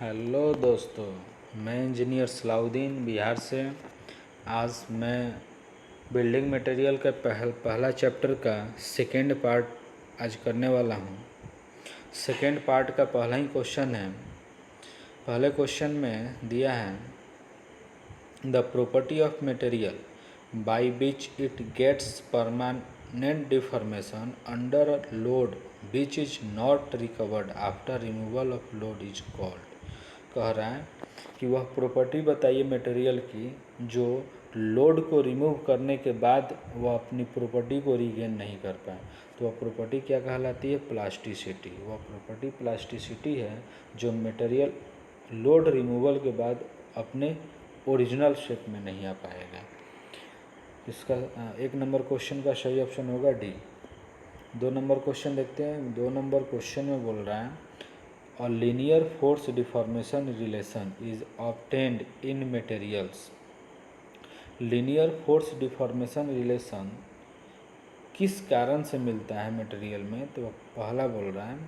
Hello दोस्तों, मैं engineer Salauddin Bihar से। आज मैं बिल्डिंग मटेरियल का पहला चैप्टर का सेकेंड पार्ट आज करने वाला हूँ। सेकेंड पार्ट का पहला ही क्वेश्चन है। पहले क्वेश्चन में दिया है the property of material by which it gets permanent deformation under load which is not recovered after removal of load is called. कह रहा है कि वह प्रॉपर्टी बताइए मटेरियल की जो लोड को रिमूव करने के बाद वह अपनी प्रॉपर्टी को रीगेन नहीं कर पाए। तो वह प्रॉपर्टी क्या कहलाती है? प्लास्टिसिटी। वह प्रॉपर्टी प्लास्टिसिटी है जो मटेरियल लोड रिमूवल के बाद अपने ओरिजिनल शेप में नहीं आ पाएगा। इसका 1 नंबर क्वेश्चन का सही ऑप्शन होगा डी। 2 नंबर क्वेश्चन देखते हैं। 2 नंबर क्वेश्चन में बोल रहा है A linear force deformation relation is obtained in materials. Linear force deformation relation किस कारण से मिलता है मटेरियल में? तो पहला बोल रहा है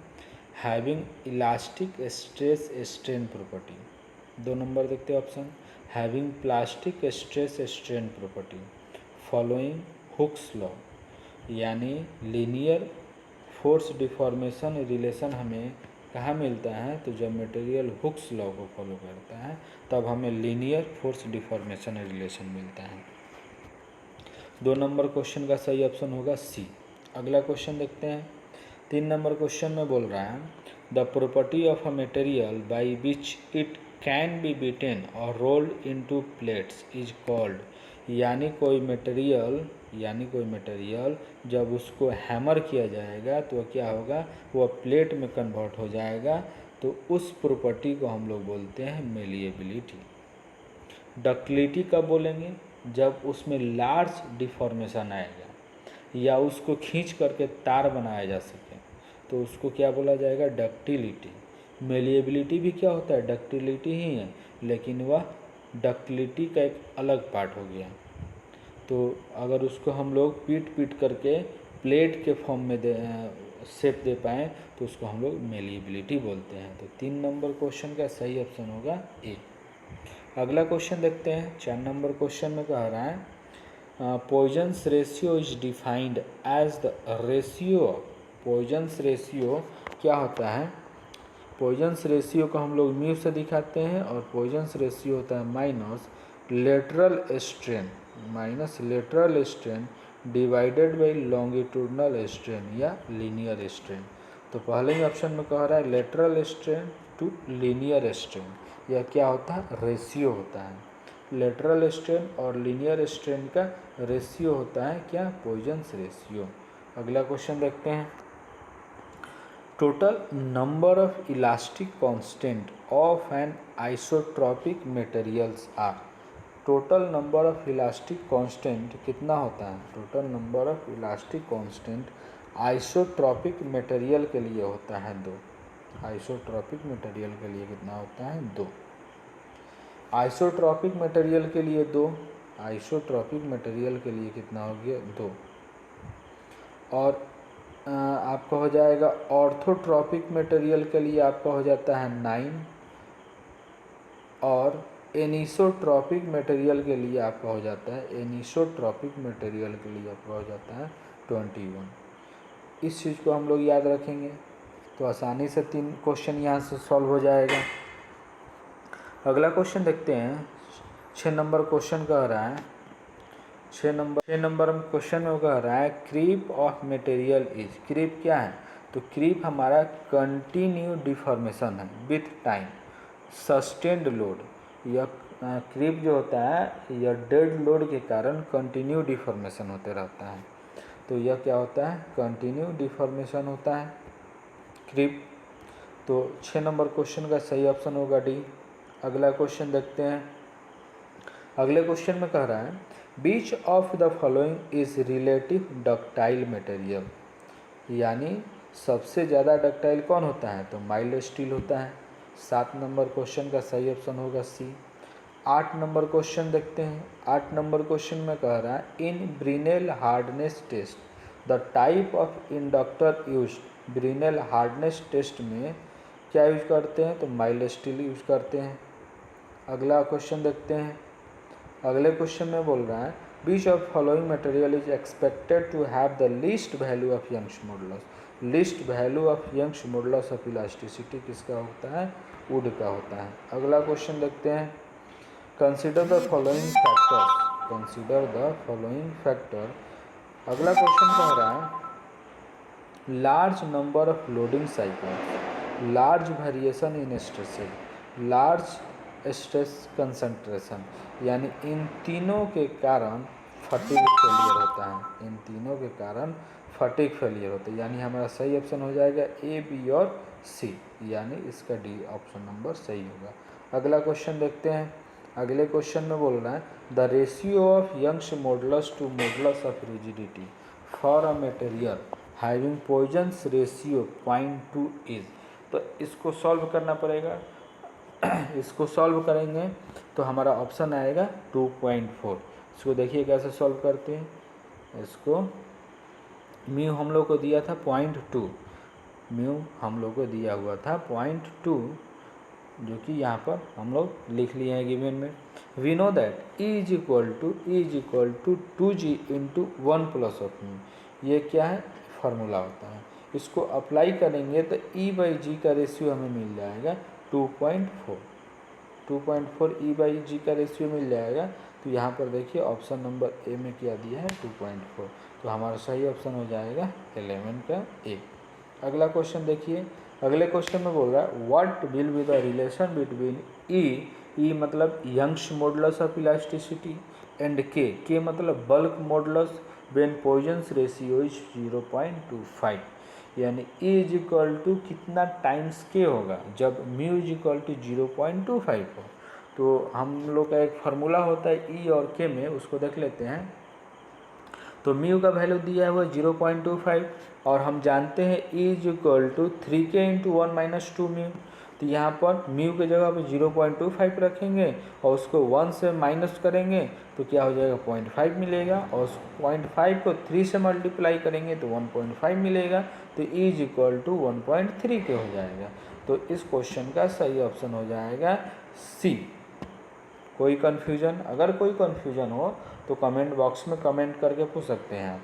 having elastic stress strain property. 2 number देखते हैं option having plastic stress strain property following Hooke's law. यानी लीनियर फोर्स डिफॉर्मेशन रिलेशन हमें कहाँ मिलता है? तो जब मटेरियल हुक्स लॉ को फॉलो करता है तब हमें लीनियर फोर्स डिफॉर्मेशन रिलेशन मिलता है। 2 नंबर क्वेश्चन का सही ऑप्शन होगा सी। अगला क्वेश्चन देखते हैं। 3 नंबर क्वेश्चन में बोल रहा है the property of a material by which it can be beaten और rolled into plates is called. यानी कोई मटेरियल जब उसको हैमर किया जाएगा तो वह क्या होगा? वह प्लेट में कन्वर्ट हो जाएगा। तो उस प्रॉपर्टी को हम लोग बोलते हैं मेलिएबिलिटी। डक्टिलिटी कब बोलेंगे? जब उसमें लार्ज डिफॉर्मेशन आएगा या उसको खींच करके तार बनाया जा सके तो उसको क्या बोला जाएगा? डक्टिलिटी। मेलिएबिलिटी भी क्या होता है? डक्टिलिटी ही है, लेकिन वह डक्टिलिटी का एक अलग पार्ट हो गया। तो अगर उसको हम लोग पीट करके प्लेट के फॉर्म में शेप दे पाएँ तो उसको हम लोग मेलिएबिलिटी बोलते हैं। तो 3 नंबर क्वेश्चन का सही ऑप्शन होगा ए। अगला क्वेश्चन देखते हैं। 4 नंबर क्वेश्चन में कह रहा है Poisson's ratio is defined as the ratio. Poisson's ratio क्या होता है? पॉइजन्स रेशियो को हम लोग म्यू से दिखाते हैं और पॉइजन्स रेशियो होता है minus lateral strain divided by longitudinal strain या लीनियर स्ट्रेन। तो पहले ही ऑप्शन में कह रहा है lateral strain to linear strain. यह क्या होता है? रेशियो होता है। लेटरल स्ट्रेन और लीनियर स्ट्रेन का रेशियो होता है क्या? Poisson's ratio. अगला क्वेश्चन देखते हैं। Total number of elastic constant of an isotropic materials are. Total number of elastic constant कितना होता है? Total number of elastic constant isotropic material के लिए होता है 2। आइसोट्रॉपिक मटेरियल के लिए कितना होता है? 2। आइसोट्रॉपिक मटेरियल के लिए 2। आइसोट्रॉपिक मटेरियल के लिए कितना हो गया? 2। और आपका हो जाएगा ऑर्थोट्रॉपिक मटेरियल के लिए आपका हो जाता है 9 और एनिसोट्रॉपिक मटेरियल के लिए आपका हो जाता है 21। इस चीज़ को हम लोग याद रखेंगे तो आसानी से 3 क्वेश्चन यहाँ से सॉल्व हो जाएगा। अगला क्वेश्चन देखते हैं। 6 नंबर क्वेश्चन कह रहा है 6 नंबर क्वेश्चन में कह रहा है creep of material is. Creep क्या है? तो क्रीप हमारा कंटिन्यू डिफॉर्मेशन है विथ टाइम सस्टेन्ड लोड। यह क्रीप जो होता है यह डेड लोड के कारण कंटिन्यू डिफॉर्मेशन होते रहता है। तो यह क्या होता है? कंटिन्यू डिफॉर्मेशन होता है क्रीप। तो 6 नंबर क्वेश्चन का सही ऑप्शन होगा डी। अगला क्वेश्चन देखते हैं। अगले क्वेश्चन में कह रहा है which of the following is relative ductile material. यानी सबसे ज़्यादा डक्टाइल कौन होता है? तो माइल्ड स्टील होता है। 7 नंबर क्वेश्चन का सही ऑप्शन होगा सी। 8 नंबर क्वेश्चन देखते हैं। 8 नंबर क्वेश्चन में कह रहा है in Brinell hardness test the type of inductor use. Brinell hardness test में क्या यूज करते हैं, तो माइल्ड स्टील यूज करते हैं। अगला क्वेश्चन देखते हैं। अगले क्वेश्चन में बोल रहा है which of following material is expected to have the least value of Young's modulus. Least value of Young's modulus of elasticity किसका होता है, वुड का होता है। अगला क्वेश्चन देखते हैं। Consider the following factors, consider the following factor. अगला क्वेश्चन कह रहा है large number of loading cycle, large variation in stresses, large stress concentration, यानी इन तीनों के कारण फटीग फेलियर होता है। इन तीनों के कारण फटीग फेलियर होता है, यानी हमारा सही ऑप्शन हो जाएगा ए, बी और सी, यानी इसका डी ऑप्शन नंबर सही होगा। अगला क्वेश्चन देखते हैं। अगले क्वेश्चन में बोल रहा है the ratio of Young's modulus to modulus of rigidity for a material having Poisson's ratio 0.2 is. तो इसको सॉल्व करना पड़ेगा। इसको सॉल्व करेंगे तो हमारा ऑप्शन आएगा 2.4। इसको देखिए कैसे सॉल्व करते हैं। इसको म्यू हम लोग को दिया था 0.2, म्यू हम लोग को दिया हुआ था 0.2, जो कि यहाँ पर हम लोग लिख लिए हैं गिवन में। We know that E is equal to 2G into 1 plus of mu. ये क्या है, फार्मूला होता है। इसको अप्लाई करेंगे तो E/G का रेशियो हमें मिल जाएगा 2.4, 2.4 E/G का रेशियो मिल जाएगा। तो यहाँ पर देखिए ऑप्शन नंबर ए में क्या दिया है 2.4, तो हमारा सही ऑप्शन हो जाएगा 11 का ए। अगला क्वेश्चन देखिए। अगले क्वेश्चन में बोल रहा है what will be the relation between E मतलब Young's modulus of elasticity and K मतलब bulk modulus when Poisson's ratio is 0.25, यानी E इज इक्वल टू कितना टाइम्स के होगा जब म्यू इज इक्वल टू 0.25 हो। तो हम लोग का एक फार्मूला होता है E और के में, उसको देख लेते हैं। तो म्यू का वैल्यू दिया है वो 0.25 और हम जानते हैं E is equal to 3K into 1 minus 2 mu. तो यहाँ पर म्यू के जगह पे 0.25 रखेंगे और उसको 1 से माइनस करेंगे तो क्या हो जाएगा 0.5 मिलेगा, और उस 0.5 को 3 से मल्टीप्लाई करेंगे तो 1.5 मिलेगा। तो E इज इक्वल टू 1.3 के हो जाएगा। तो इस क्वेश्चन का सही ऑप्शन हो जाएगा सी। कोई कन्फ्यूजन, अगर कोई कन्फ्यूजन हो तो कमेंट बॉक्स में कमेंट करके पूछ सकते हैं।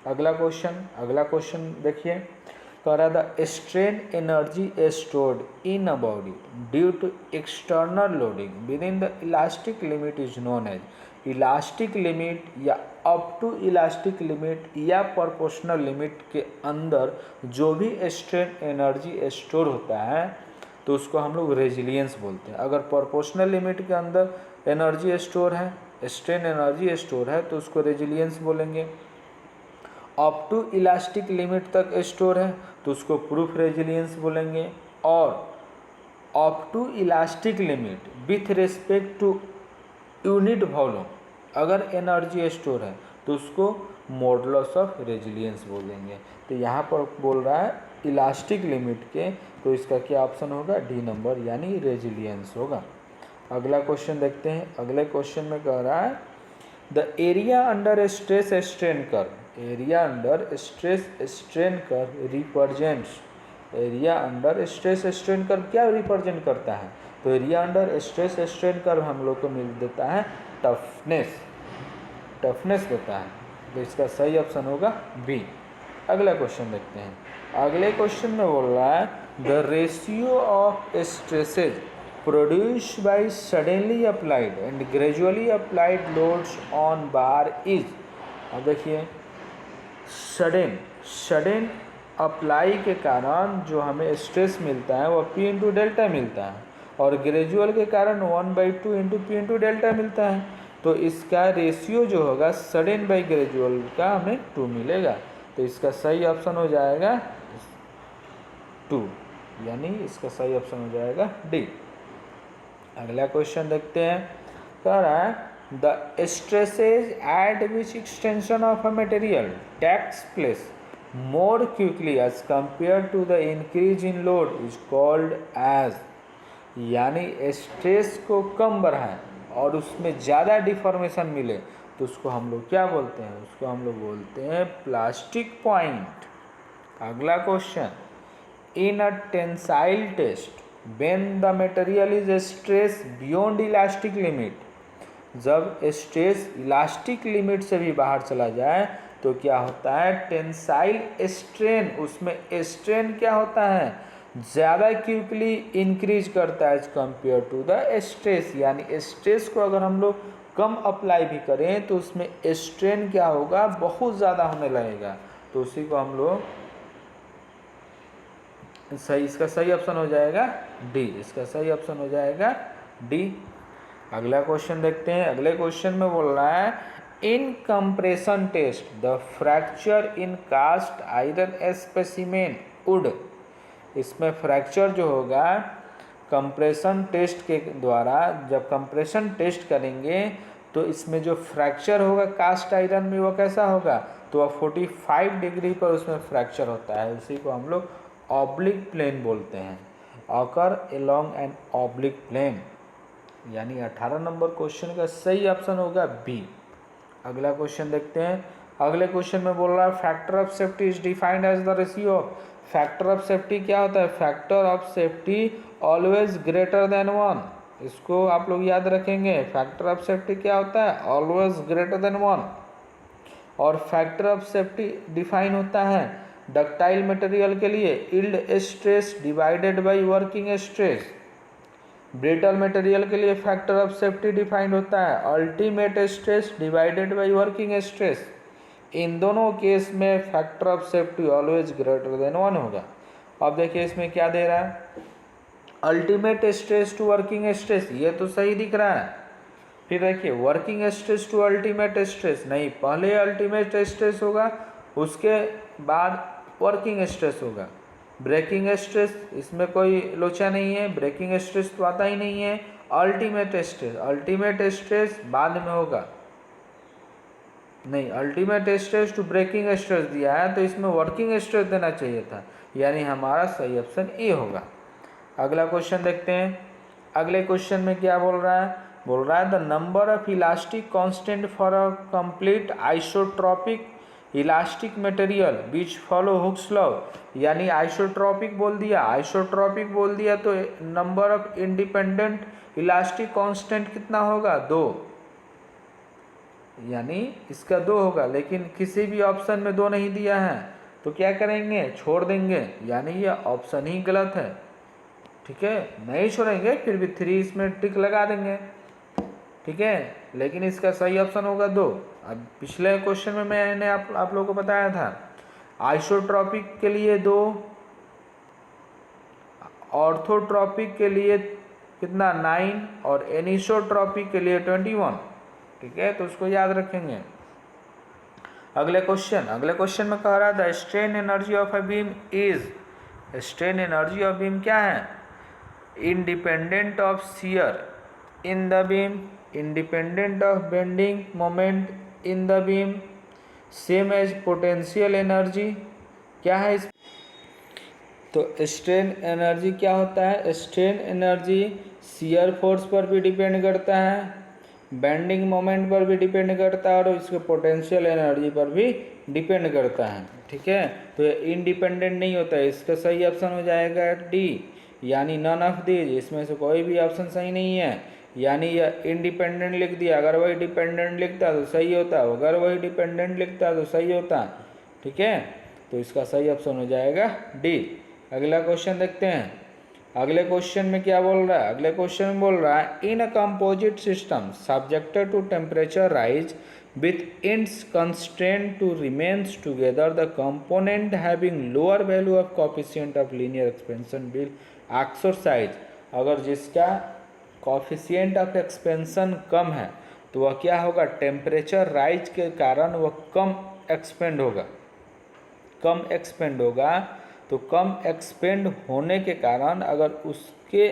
अगला क्वेश्चन देखिए। कह रहा the strain energy stored in a body due to external loading within the elastic limit is known as. Elastic limit या अप टू इलास्टिक लिमिट या प्रोपोर्शनल लिमिट के अंदर जो भी स्ट्रेन एनर्जी स्टोर होता है तो उसको हम लोग रेजिलियंस बोलते हैं। अगर प्रोपोर्शनल लिमिट के अंदर एनर्जी स्टोर है, स्ट्रेन एनर्जी स्टोर है, तो उसको रेजिलियंस बोलेंगे। अप टू इलास्टिक लिमिट तक स्टोर है तो उसको प्रूफ रेजिलियंस बोलेंगे। और up to elastic limit with respect to unit volume अगर एनर्जी स्टोर है तो उसको मॉडुलस ऑफ रेजिलियंस बोलेंगे। तो यहाँ पर बोल रहा है इलास्टिक लिमिट के, तो इसका क्या ऑप्शन होगा, डी नंबर, यानी रेजिलियंस होगा। अगला क्वेश्चन देखते हैं। अगले क्वेश्चन में कह रहा है the area under stress strain curve, area under stress strain curve represents, area under stress strain curve क्या रिप्रेजेंट करता है, तो area under stress strain curve हम लोग को मिल देता है टफनेस, टफनेस देता है। तो इसका सही ऑप्शन होगा बी। अगला क्वेश्चन देखते हैं। अगले क्वेश्चन में बोल रहा है the ratio of stresses produced by suddenly applied and gradually applied loads on bar is. अब देखिए सडन अप्लाई के कारण जो हमें स्ट्रेस मिलता है वो P इंटू डेल्टा मिलता है, और ग्रेजुअल के कारण 1/2 इंटू P इंटू डेल्टा मिलता है। तो इसका रेशियो जो होगा सडन बाई ग्रेजुअल का हमें 2 मिलेगा। तो इसका सही ऑप्शन हो जाएगा 2, यानी इसका सही ऑप्शन हो जाएगा डी। अगला क्वेश्चन देखते हैं। कह रहा है the stresses at which extension of a material takes place more quickly as compare to the increase in load is called as, यानी स्ट्रेस को कम बढ़ाएं और उसमें ज़्यादा डिफॉर्मेशन मिले तो उसको हम लोग क्या बोलते हैं, उसको हम लोग बोलते हैं प्लास्टिक पॉइंट। अगला question in a tensile test when the material is stress beyond elastic limit, जब स्ट्रेस इलास्टिक लिमिट से भी बाहर चला जाए तो क्या होता है, टेंसाइल स्ट्रेन, उसमें स्ट्रेन क्या होता है, ज़्यादा क्विकली इंक्रीज करता है as compare to the stress. यानी स्ट्रेस को अगर हम लोग कम अप्लाई भी करें तो उसमें स्ट्रेन क्या होगा, बहुत ज़्यादा होने लगेगा। तो उसी को हम लोग सही, इसका सही ऑप्शन हो जाएगा डी, इसका सही ऑप्शन हो जाएगा डी। अगला क्वेश्चन देखते हैं। अगले क्वेश्चन में बोल रहा है in compression test the fracture in cast iron specimen would. इसमें फ्रैक्चर जो होगा कंप्रेशन टेस्ट के द्वारा, जब कंप्रेशन टेस्ट करेंगे तो इसमें जो फ्रैक्चर होगा कास्ट आयरन में वो कैसा होगा, तो वह 45 डिग्री पर उसमें फ्रैक्चर होता है। उसी को हम लोग ऑब्लिक प्लेन बोलते हैं, occur along an oblique plane. यानी 18 नंबर क्वेश्चन का सही ऑप्शन होगा बी। अगला क्वेश्चन देखते हैं। अगले क्वेश्चन में बोल रहा है factor of safety is defined as the ratio. Factor of safety क्या होता है, factor of safety always greater than 1। इसको आप लोग याद रखेंगे, फैक्टर ऑफ सेफ्टी क्या होता है, ऑलवेज ग्रेटर देन 1। और फैक्टर ऑफ सेफ्टी डिफाइन होता है डक्टाइल मटेरियल के लिए yield stress divided by working stress. Brittle material के लिए फैक्टर ऑफ सेफ्टी डिफाइंड होता है ultimate stress divided by working stress. इन दोनों केस में factor of safety always greater than 1 होगा। अब देखिए इसमें क्या दे रहा है, ultimate stress to working stress, ये तो सही दिख रहा है। फिर देखिए working stress to ultimate stress, नहीं, पहले अल्टीमेट स्ट्रेस होगा उसके बाद वर्किंग स्ट्रेस होगा। ब्रेकिंग स्ट्रेस, इसमें कोई लोचा नहीं है, ब्रेकिंग स्ट्रेस तो आता ही नहीं है। अल्टीमेट स्ट्रेस, अल्टीमेट स्ट्रेस बाद में होगा, नहीं, ultimate stress to breaking stress दिया है तो इसमें वर्किंग स्ट्रेस देना चाहिए था, यानी हमारा सही ऑप्शन ए होगा। अगला क्वेश्चन देखते हैं। अगले क्वेश्चन में क्या बोल रहा है, बोल रहा है the number of elastic constant for a complete isotropic elastic material which follow Hooke's law. यानी आइसोट्रॉपिक बोल दिया, आइसोट्रॉपिक बोल दिया तो number of independent elastic constant कितना होगा, 2। यानी इसका 2 होगा, लेकिन किसी भी ऑप्शन में 2 नहीं दिया है तो क्या करेंगे, छोड़ देंगे, यानी ये ऑप्शन ही गलत है। ठीक है, नहीं छोड़ेंगे, फिर भी 3 इसमें टिक लगा देंगे। ठीक है, लेकिन इसका सही ऑप्शन होगा 2। अब पिछले क्वेश्चन में मैंने आप लोगों को बताया था आइसोट्रॉपिक के लिए 2, ऑर्थोट्रॉपिक के लिए कितना 9 और एनिसोट्रॉपिक के लिए 21। ठीक है, तो उसको याद रखेंगे। अगले क्वेश्चन में कह रहा था strain energy of a beam is, strain energy of beam क्या है, independent of shear in the beam, independent of bending moment in the beam, same as potential energy. क्या है इस, तो स्ट्रेन एनर्जी क्या होता है, स्ट्रेन एनर्जी शियर फोर्स पर भी डिपेंड करता है, बेंडिंग मोमेंट पर भी डिपेंड करता है और इसके पोटेंशियल एनर्जी पर भी डिपेंड करता है। ठीक है, तो ये इंडिपेंडेंट नहीं होता है, इसका सही ऑप्शन हो जाएगा डी, यानी नन ऑफ दीज, इसमें से कोई भी ऑप्शन सही नहीं है। यानी यह इंडिपेंडेंट लिख दिया, अगर वही डिपेंडेंट लिखता तो सही होता, अगर वही डिपेंडेंट लिखता तो सही होता। ठीक है, तो इसका सही ऑप्शन हो जाएगा डी। अगला क्वेश्चन देखते हैं। अगले क्वेश्चन में क्या बोल रहा है, अगले क्वेश्चन में बोल रहा है in a composite system subjected to temperature rise with ends constraint to remains together the component having lower value of coefficient of linear expansion will exercise. अगर जिसका कोफिशिएंट ऑफ एक्सपेंशन कम है तो वह क्या होगा, टेम्परेचर राइज के कारण वह कम एक्सपेंड होगा, कम एक्सपेंड होगा। तो कम एक्सपेंड होने के कारण अगर उसके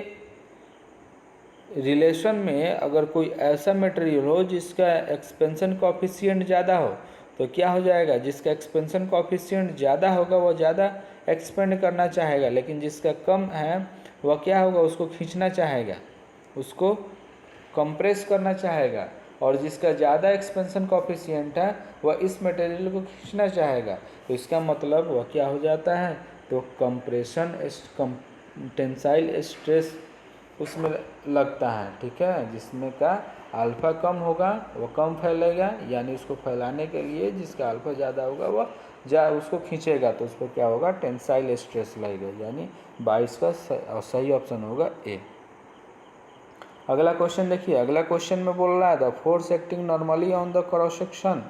रिलेशन में अगर कोई ऐसा मटेरियल हो जिसका एक्सपेंशन कोफिशिएंट ज़्यादा हो तो क्या हो जाएगा, जिसका एक्सपेंशन कोफिशिएंट ज़्यादा होगा वह ज़्यादा एक्सपेंड करना चाहेगा, लेकिन जिसका कम है वह क्या होगा, उसको खींचना चाहेगा, उसको कंप्रेस करना चाहेगा। और जिसका ज़्यादा एक्सपेंशन कोफिशिएंट है वह इस मटेरियल को खींचना चाहेगा। तो इसका मतलब वह क्या हो जाता है, तो कंप्रेशन टेंसाइल स्ट्रेस उसमें लगता है, ठीक है, जिसमें का अल्फ़ा कम होगा वो कम फैलेगा, यानी उसको फैलाने के लिए जिसका अल्फ़ा ज़्यादा होगा वो उसको खींचेगा, तो उस पर क्या होगा, टेंसाइल स्ट्रेस लगेगा, यानी 22 का सही ऑप्शन होगा ए। अगला क्वेश्चन देखिए, अगला क्वेश्चन में बोल रहा है the force acting normally on the cross section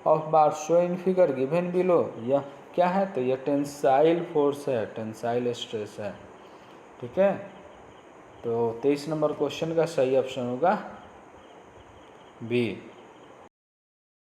of bar show in figure given below, यह क्या है, तो यह टेंसाइल फोर्स है, टेंसाइल स्ट्रेस है, ठीक है। तो 23 नंबर क्वेश्चन का सही ऑप्शन होगा बी।